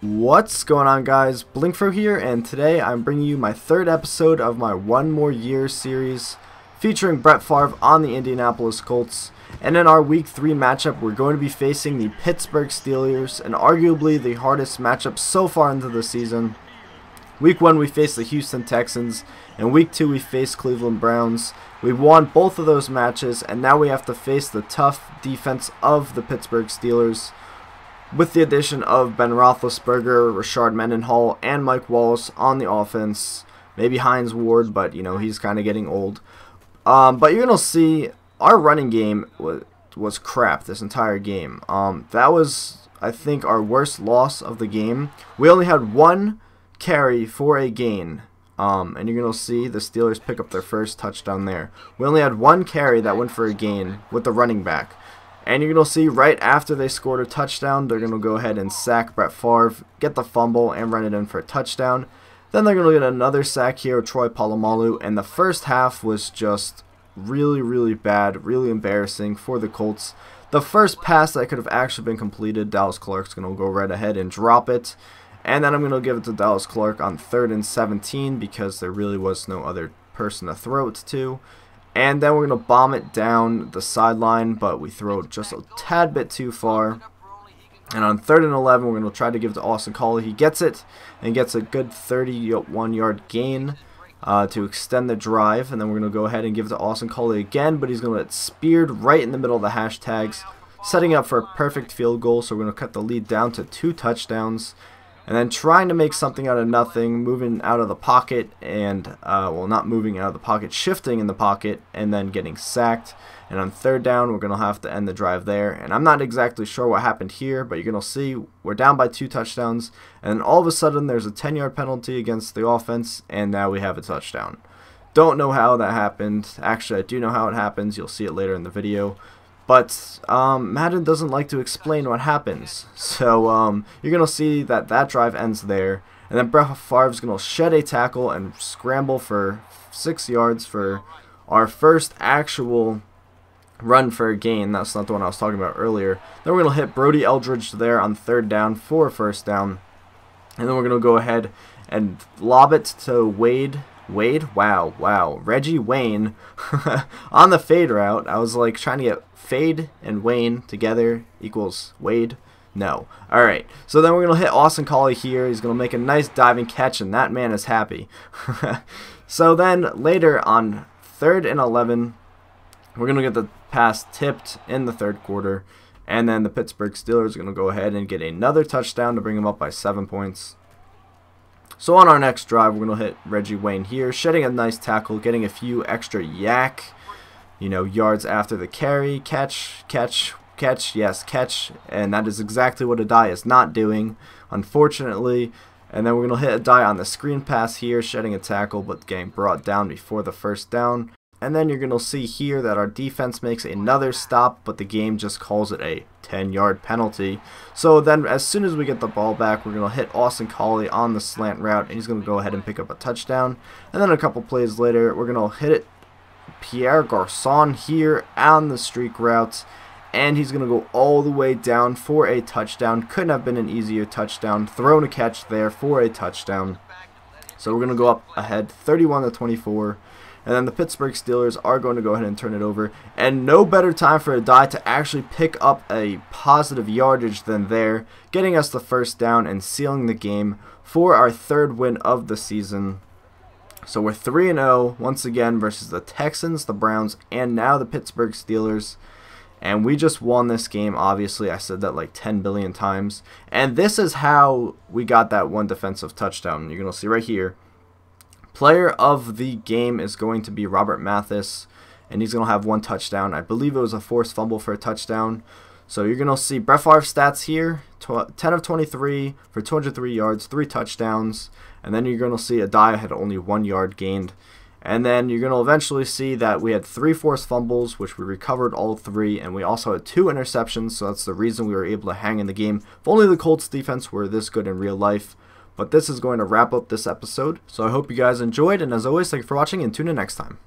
What's going on, guys? blinkFRO here, and today I'm bringing you my third episode of my One More Year series featuring Brett Favre on the Indianapolis Colts. And in our Week 3 matchup, we're going to be facing the Pittsburgh Steelers, and arguably the hardest matchup so far into the season. Week 1 we faced the Houston Texans, and Week 2 we faced Cleveland Browns. We won both of those matches, and now we have to face the tough defense of the Pittsburgh Steelers, with the addition of Ben Roethlisberger, Rashard Mendenhall, and Mike Wallace on the offense. Maybe Hines Ward, but you know, he's kind of getting old. But you're going to see our running game was crap this entire game. That was, I think, our worst loss of the game. We only had one carry for a gain. And you're going to see the Steelers pick up their first touchdown there. We only had one carry that went for a gain with the running back. And you're going to see right after they scored a touchdown, they're going to go ahead and sack Brett Favre, get the fumble, and run it in for a touchdown. Then they're going to get another sack here with Troy Polamalu, and the first half was just really bad, really embarrassing for the Colts. The first pass that could have actually been completed, Dallas Clark's going to go right ahead and drop it. And then I'm going to give it to Dallas Clark on 3rd and 17 because there really was no other person to throw it to. And then we're going to bomb it down the sideline, but we throw it just a tad bit too far. And on 3rd and 11, we're going to try to give it to Austin Collie. He gets it and gets a good 31-yard gain to extend the drive. And then we're going to go ahead and give it to Austin Collie again, but he's going to get speared right in the middle of the hashtags, setting up for a perfect field goal. So we're going to cut the lead down to 2 touchdowns. And then trying to make something out of nothing, moving out of the pocket, and, well, not moving out of the pocket, shifting in the pocket, and then getting sacked. And on 3rd down, we're going to have to end the drive there. And I'm not exactly sure what happened here, but you're going to see we're down by 2 touchdowns. And then all of a sudden, there's a 10-yard penalty against the offense, and now we have a touchdown. Don't know how that happened. Actually, I do know how it happens. You'll see it later in the video. But Madden doesn't like to explain what happens. So you're going to see that that drive ends there. And then Brett Favre's going to shed a tackle and scramble for 6 yards for our first actual run for a gain. That's not the one I was talking about earlier. Then we're going to hit Brody Eldridge there on 3rd down for a first down. And then we're going to go ahead and lob it to Wade, wow, Reggie Wayne on the fade route. I was like trying to get fade and Wayne together equals Wade. No. Alright, so then we're going to hit Austin Collie here. He's going to make a nice diving catch, and that man is happy. So then later on 3rd and 11, we're going to get the pass tipped in the 3rd quarter, and then the Pittsburgh Steelers are going to go ahead and get another touchdown to bring them up by 7 points. So on our next drive, we're going to hit Reggie Wayne here, shedding a nice tackle, getting a few extra yards after the carry, catch, yes, catch, and that is exactly what Adai is not doing, unfortunately. And then we're going to hit Adai on the screen pass here, shedding a tackle, but getting brought down before the first down. And then you're going to see here that our defense makes another stop, but the game just calls it a 10-yard penalty. So then as soon as we get the ball back, we're going to hit Austin Collie on the slant route, and he's going to go ahead and pick up a touchdown. And then a couple plays later, we're going to hit it Pierre Garçon here on the streak route, and he's going to go all the way down for a touchdown. Couldn't have been an easier touchdown. Thrown a catch there for a touchdown. So we're going to go up ahead 31-24. And then the Pittsburgh Steelers are going to go ahead and turn it over. And no better time for Adai to actually pick up a positive yardage than there, getting us the first down and sealing the game for our 3rd win of the season. So we're 3-0 once again versus the Texans, the Browns, and now the Pittsburgh Steelers. And we just won this game, obviously. I said that like 10 billion times. And this is how we got that one defensive touchdown. You're going to see right here. Player of the game is going to be Robert Mathis, and he's going to have 1 touchdown. I believe it was a forced fumble for a touchdown. So you're going to see Brett Favre stats here, 10 of 23 for 203 yards, 3 touchdowns. And then you're going to see Adai had only 1 yard gained. And then you're going to eventually see that we had 3 forced fumbles, which we recovered all 3, and we also had 2 interceptions, so that's the reason we were able to hang in the game. If only the Colts defense were this good in real life. But this is going to wrap up this episode, so I hope you guys enjoyed, and as always, thank you for watching, and tune in next time.